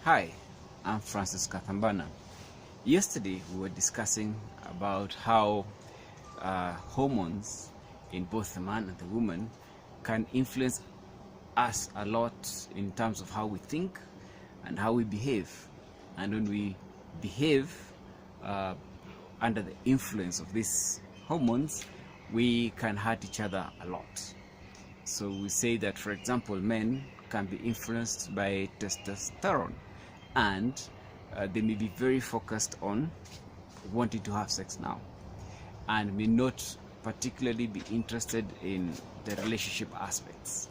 Hi, I'm Francis Kathambana. Yesterday we were discussing about how hormones in both the man and the woman can influence us a lot in terms of how we think and how we behave. And when we behave under the influence of these hormones, we can hurt each other a lot. So we say that, for example, men can be influenced by testosterone, and they may be very focused on wanting to have sex now and may not particularly be interested in the relationship aspects.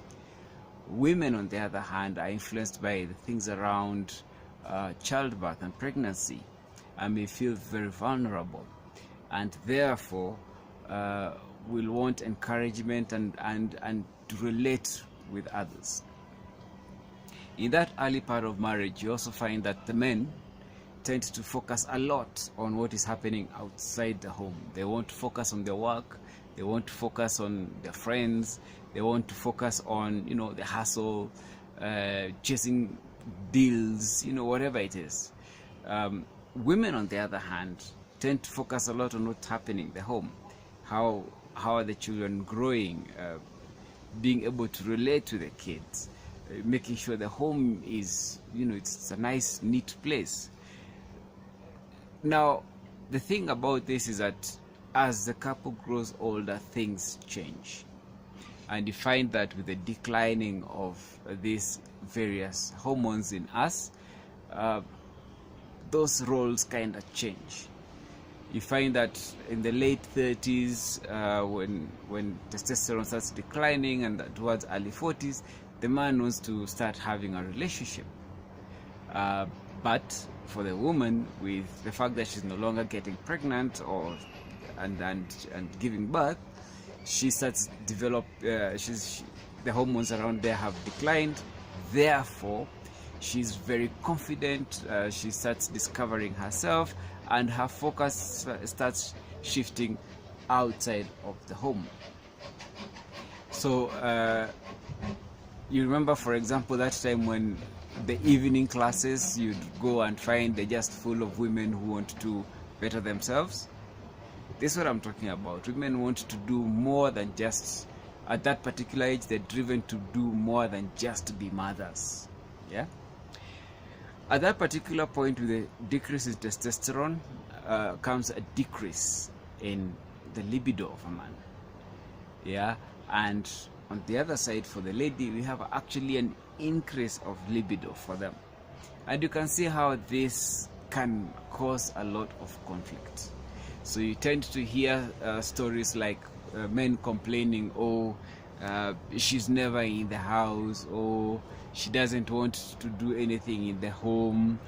Women, on the other hand, are influenced by the things around childbirth and pregnancy and may feel very vulnerable, and therefore will want encouragement and to relate with others. In that early part of marriage, you also find that the men tend to focus a lot on what is happening outside the home. They want to focus on their work, they want to focus on their friends, they want to focus on, the hustle, chasing deals, whatever it is. Women, on the other hand, tend to focus a lot on what's happening in the home. How are the children growing, being able to relate to the kids, making sure the home is, it's a nice, neat place. Now, the thing about this is that as the couple grows older, things change. And you find that with the declining of these various hormones in us, those roles kind of change. You find that in the late 30s, when testosterone starts declining, and towards early 40s, the man wants to start having a relationship. But for the woman, with the fact that she's no longer getting pregnant and giving birth, she starts develop. The hormones around there have declined. Therefore, she's very confident. She starts discovering herself, and her focus starts shifting outside of the home. So you remember, for example, that time when the evening classes, you'd go and find they're just full of women who want to better themselves. This is what I'm talking about. Women want to do more than just, at that particular age, they're driven to do more than just to be mothers. Yeah. At that particular point, with the decrease in testosterone, comes a decrease in the libido of a man. Yeah. And on the other side, for the lady, we have actually an increase of libido for them. And you can see how this can cause a lot of conflict. So you tend to hear stories like men complaining, she's never in the house, she doesn't want to do anything in the home.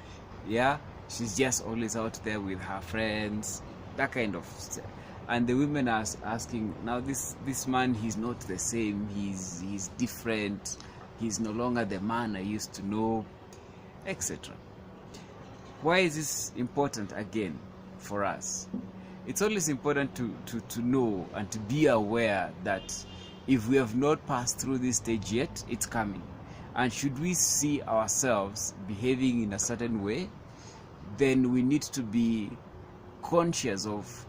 Yeah, she's just always out there with her friends, that kind of stuff. And the women are asking, now this man, he's not the same, he's different, he's no longer the man I used to know, etc. Why is this important again for us? It's always important to know and to be aware that if we have not passed through this stage yet, it's coming. And should we see ourselves behaving in a certain way, then we need to be conscious of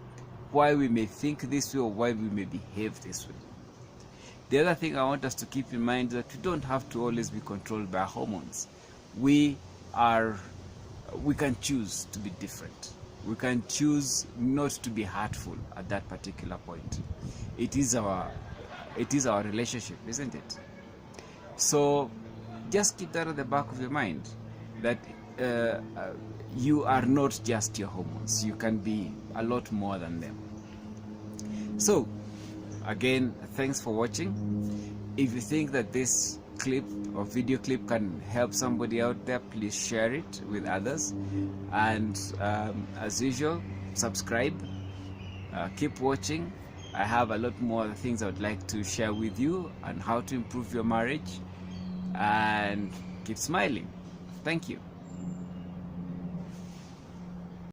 why we may think this way or why we may behave this way. The other thing I want us to keep in mind is that we don't have to always be controlled by hormones. We can choose to be different. We can choose not to be hurtful at that particular point. It is our relationship, isn't it? So just keep that at the back of your mind, that you are not just your hormones. You can be a lot more than them. So again, thanks for watching. If you think that this clip or video clip can help somebody out there, please share it with others. And as usual, subscribe, keep watching. I have a lot more things I would like to share with you on how to improve your marriage, and keep smiling. Thank you.